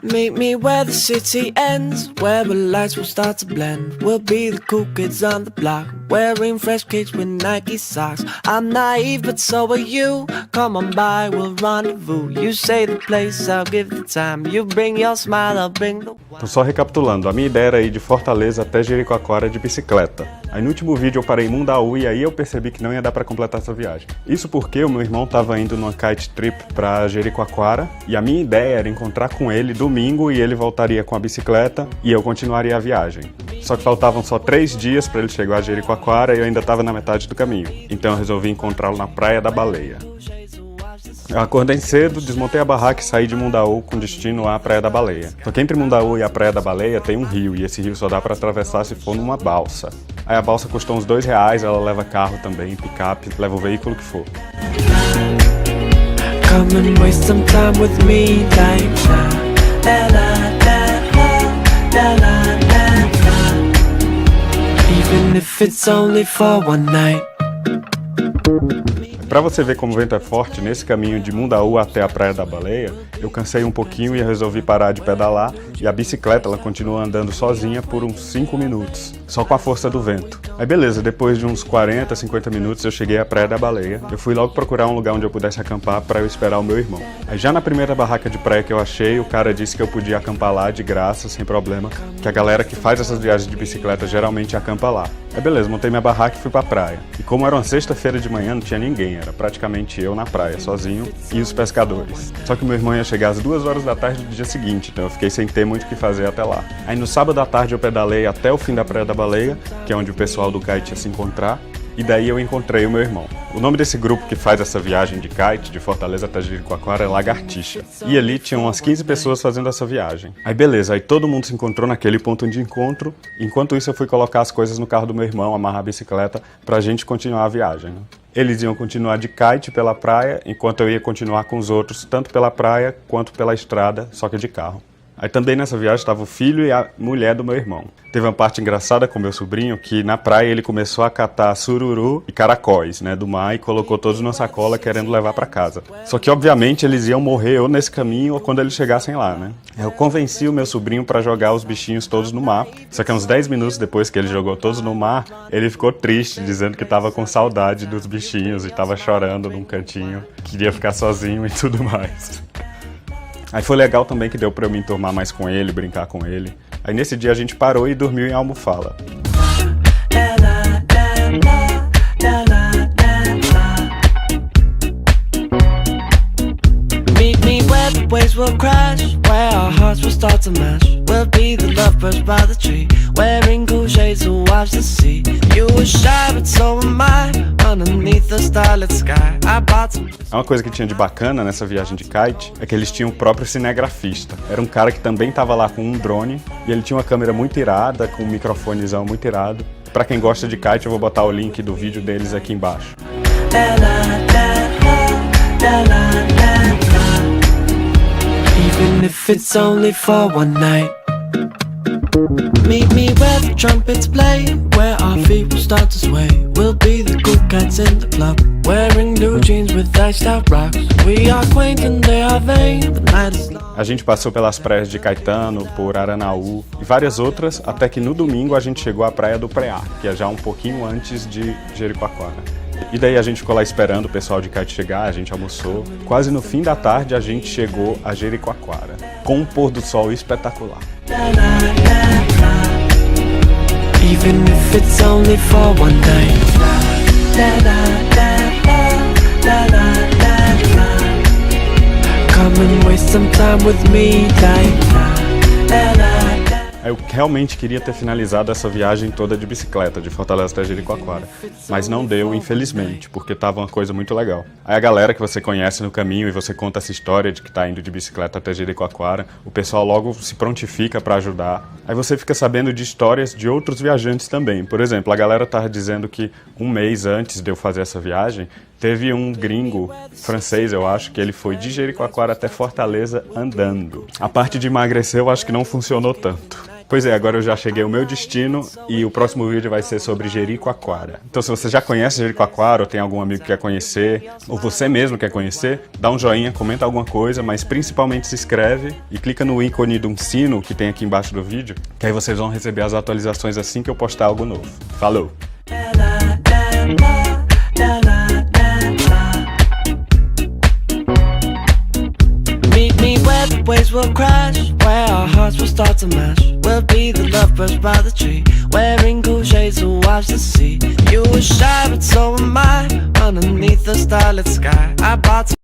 Meet me where the city ends, where the lights will start to blend. We'll be the cool kids on the block, wearing fresh kicks with Nike socks. I'm naive, but so are you. Come on by, we'll rendezvous. You say the place, I'll give the time. You bring your smile, I'll bring the... Então só recapitulando, a minha ideia era ir de Fortaleza até Jericoacoara de bicicleta. Aí no último vídeo eu parei em Mundaú e aí eu percebi que não ia dar pra completar essa viagem. Isso porque o meu irmão tava indo numa kite trip pra Jericoacoara e a minha ideia era encontrar com ele domingo e ele voltaria com a bicicleta e eu continuaria a viagem. Só que faltavam só 3 dias pra ele chegar a Jericoacoara e eu ainda tava na metade do caminho. Então eu resolvi encontrá-lo na Praia da Baleia. Eu acordei cedo, desmontei a barraca e saí de Mundaú com destino à Praia da Baleia. Só que entre Mundaú e a Praia da Baleia tem um rio, e esse rio só dá para atravessar se for numa balsa. Aí a balsa custou uns R$2, ela leva carro também, picape, leva o veículo que for. Come and waste some time with me like la la la la la la la. Even if it's only for one night. Pra você ver como o vento é forte, nesse caminho de Mundaú até a Praia da Baleia, eu cansei um pouquinho e resolvi parar de pedalar e a bicicleta ela continua andando sozinha por uns 5 minutos, só com a força do vento. Aí beleza, depois de uns 40, 50 minutos eu cheguei à Praia da Baleia. Eu fui logo procurar um lugar onde eu pudesse acampar para eu esperar o meu irmão. Aí já na primeira barraca de praia que eu achei, o cara disse que eu podia acampar lá de graça, sem problema, que a galera que faz essas viagens de bicicleta geralmente acampa lá. Aí beleza, montei minha barraca e fui pra praia. E como era uma sexta-feira de manhã, não tinha ninguém, era praticamente eu na praia, sozinho, e os pescadores. Só que meu irmão ia chegar às 2 horas da tarde do dia seguinte, então eu fiquei sem ter muito o que fazer até lá. Aí no sábado à tarde eu pedalei até o fim da Praia da Baleia, que é onde o pessoal do kite ia se encontrar, e daí eu encontrei o meu irmão. O nome desse grupo que faz essa viagem de kite, de Fortaleza até Jericoacoara, é Lagartixa. E ali tinham umas 15 pessoas fazendo essa viagem. Aí beleza, aí todo mundo se encontrou naquele ponto de encontro. Enquanto isso eu fui colocar as coisas no carro do meu irmão, amarrar a bicicleta, pra gente continuar a viagem. Eles iam continuar de kite pela praia, enquanto eu ia continuar com os outros, tanto pela praia quanto pela estrada, só que de carro. Aí também nessa viagem estava o filho e a mulher do meu irmão. Teve uma parte engraçada com meu sobrinho, que na praia ele começou a catar sururu e caracóis, do mar e colocou todos numa sacola querendo levar para casa. Só que obviamente eles iam morrer ou nesse caminho ou quando eles chegassem lá, Eu convenci o meu sobrinho para jogar os bichinhos todos no mar, só que uns 10 minutos depois que ele jogou todos no mar, ele ficou triste, dizendo que estava com saudade dos bichinhos e estava chorando num cantinho, queria ficar sozinho e tudo mais. Aí foi legal também que deu pra eu me enturmar mais com ele, brincar com ele. Aí nesse dia a gente parou e dormiu em Almofala. Meet me where the waves will crash, where our hearts will start to mash. We'll be the lovebirds by the tree, wearing cool shades who watch the sea. You were shy, but so am I, underneath the starlit sky. I bought some... Uma coisa que tinha de bacana nessa viagem de kite é que eles tinham o próprio cinegrafista. Era um cara que também estava lá com um drone e ele tinha uma câmera muito irada, com um microfonezão muito irado. Pra quem gosta de kite, eu vou botar o link do vídeo deles aqui embaixo. Even if it's only for one night. Meet me where the trumpets play, where our feet will start to sway. We'll be the cool cats in the club, wearing blue jeans with iced out rocks. We are quaint and they are vain, the night is long. A gente passou pelas praias de Caetano, por Aranaú e várias outras, até que no domingo a gente chegou à Praia do Preá, que é já um pouquinho antes de Jericoacoara. E daí a gente ficou lá esperando o pessoal de kite chegar, a gente almoçou. Quase no fim da tarde a gente chegou a Jericoacoara, com um pôr do sol espetacular. Even if it's only for one night. Come and waste some time with me Eu realmente queria ter finalizado essa viagem toda de bicicleta, de Fortaleza até Jericoacoara. Mas não deu, infelizmente, porque tava uma coisa muito legal. Aí a galera que você conhece no caminho e você conta essa história de que tá indo de bicicleta até Jericoacoara, o pessoal logo se prontifica para ajudar. Aí você fica sabendo de histórias de outros viajantes também. Por exemplo, a galera tava dizendo que um mês antes de eu fazer essa viagem, Teve um gringo francês, eu acho, que ele foi de Jericoacoara até Fortaleza andando. A parte de emagrecer eu acho que não funcionou tanto. Pois é, agora eu já cheguei ao meu destino e o próximo vídeo vai ser sobre Jericoacoara. Então se você já conhece Jericoacoara ou tem algum amigo que quer conhecer, ou você mesmo quer conhecer, dá um joinha, comenta alguma coisa, mas principalmente se inscreve e clica no ícone de um sino que tem aqui embaixo do vídeo, que aí vocês vão receber as atualizações assim que eu postar algo novo. Falou! Meet me where the waves will crash, where our hearts will start to mash. We'll be the lovebirds by the tree, wearing cool shades to watch the sea. You were shy, but so am I, underneath the starlit sky. I bought